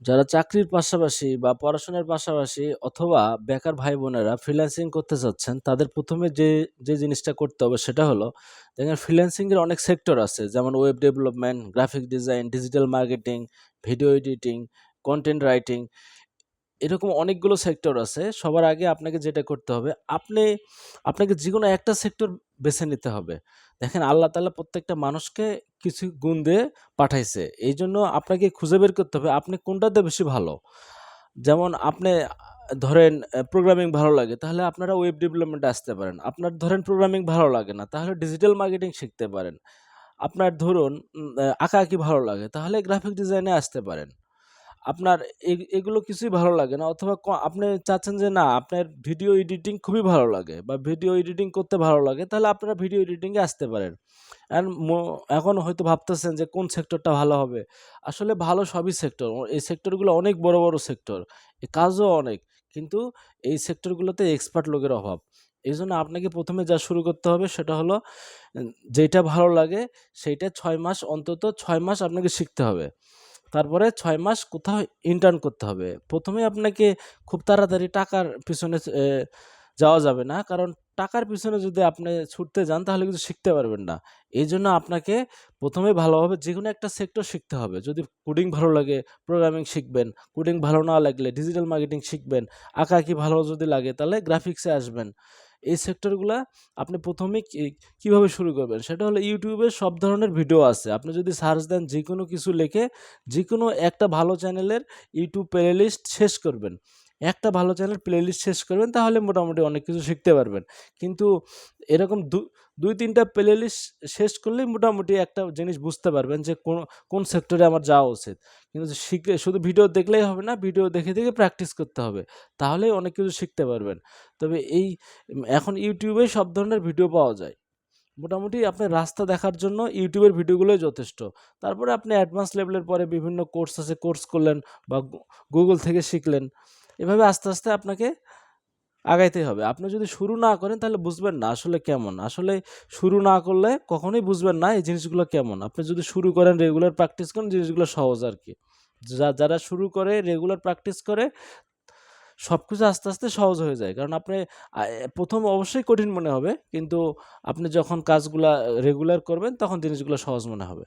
যারা চাকরির পাশাপাশি বা পড়াশোনার পাশাপাশি অথবা বেকার ভাই বোনেরা ফ্রিল্যান্সিং করতে চাচ্ছেন, তাদের প্রথমে যে জিনিসটা করতে হবে সেটা হলো, দেখেন ফ্রিল্যান্সিংয়ের অনেক সেক্টর আছে, যেমন web development, graphic design, digital marketing, video editing, content writing, এরকম অনেকগুলো সেক্টর আছে। সবার আগে আপনাকে যেটা করতে হবে, আপনাকে যেকোনো একটা সেক্টর বেছে নিতে হবে। দেখেন আল্লাহ তাআলা প্রত্যেকটা মানুষকে কিছু গুণ দিয়ে পাঠাইছে। এইজন্য আপনাকে খুঁজে বের করতে হবে আপনি কোনটাতে বেশি ভালো। যেমন আপনি ধরেন প্রোগ্রামিং ভালো লাগে, তাহলে আপনারা ওয়েব ডেভেলপমেন্টে আসতে পারেন। আপনার ধরেন প্রোগ্রামিং ভালো লাগে না, তাহলে ডিজিটাল মার্কেটিং শিখতে পারেন। আপনার ধরুন আঁকাআঁকি ভালো লাগে, তাহলে গ্রাফিক ডিজাইনে আসতে পারেন। আপনার এগুলো কিছুই ভালো লাগে না, অথবা আপনি চাচ্ছেন যে না আপনার ভিডিও এডিটিং খুবই ভালো লাগে বা ভিডিও এডিটিং করতে ভালো লাগে, তাহলে আপনারা ভিডিও এডিটিংয়ে আসতে পারেন। অ্যান্ড এখন হয়তো ভাবতেছেন যে কোন সেক্টরটা ভালো হবে। আসলে ভালো সবই সেক্টর। এই সেক্টরগুলো অনেক বড়, বড় সেক্টর। কাজও অনেক। কিন্তু এই সেক্টরগুলোতে এক্সপার্ট লোকের অভাব। এজন্য আপনাকে ১ম এ যা শুরু করতে হবে সেটা হলো যেইটা ভালো লাগে সেইটা ৬ মাস, অন্তত ৬ মাস আপনাকে শিখতে হবে। তারপরে ৬ মাস কোথাও ইন্টার্ন করতে হবে। ১ম এ আপনাকে খুব তাড়াতাড়ি টাকার পিছনে যাওয়া যাবে না। কারণ টাকার পিছনে যদি আপনি ছুটতে যান তাহলে কিন্তু শিখতে পারবেন না। এইজন্য আপনাকে ১ম এ ভালোভাবে যেকোনো একটা সেক্টর শিখতে হবে। যদি কোডিং ভালো লাগে, প্রোগ্রামিং শিখবেন। কোডিং ভালো না লাগলে ডিজিটাল মার্কেটিং শিখবেন। আঁকাআঁকি ভালো যদি লাগে তাহলে গ্রাফিক্সে আসবেন। এই সেক্টরগুলা আপনি ১ম এ কিভাবে শুরু করবেন? সেটা হলো YouTube এ সব ধরনের ভিডিও আছে। আপনি যদি সার্চ দেন যেকোনো কিছু লিখে, যেকোনো একটা ভালো চ্যানেলের YouTube প্লেলিস্ট শেষ করবেন। একটা ভালো চ্যানেল প্লেলিস্ট শেষ করবেন, তাহলে মোটামুটি অনেক কিছু শিখতে পারবেন। কিন্তু এরকম ২-৩ টা প্লেলিস্ট শেষ করলেই মোটামুটি একটা জিনিস বুঝতে পারবেন যে কোন সেক্টরে আমার যাওয়া উচিত। কিন্তু শিখে শুধু ভিডিও দেখলেই হবে না, ভিডিও দেখে, দেখে প্র্যাকটিস করতে হবে। তাহলেই অনেক কিছু শিখতে পারবেন। তবে এখন YouTube এ সব ধরনের ভিডিও পাওয়া যায়। মোটামুটি আপনার রাস্তা দেখার জন্য YouTube এর ভিডিওগুলোই যথেষ্ট। তারপরে আপনি অ্যাডভান্স লেভেলের পরে বিভিন্ন কোর্স আছে, কোর্স করলেন বা Google থেকে শিখলেন। এভাবে আস্তে, আস্তে আপনাকে আগাইতেই হবে। আপনি যদি শুরু না করেন তাহলে বুঝবেন না আসলে কেমন। আসলে শুরু না করলে কখনোই বুঝবেন না এই জিনিসগুলো কেমন। আপনি যদি শুরু করেন, রেগুলার প্র্যাকটিস করেন, জিনিসগুলো সহজ আরকি। যারা শুরু করে, রেগুলার প্র্যাকটিস করে, সবকিছু আস্তে, আস্তে সহজ হয়ে যায়। কারণ আপনি ১ম অবশ্যই কঠিন মনে হবে। কিন্তু আপনি যখন কাজগুলা রেগুলার করবেন তখন জিনিসগুলো সহজ মনে হবে।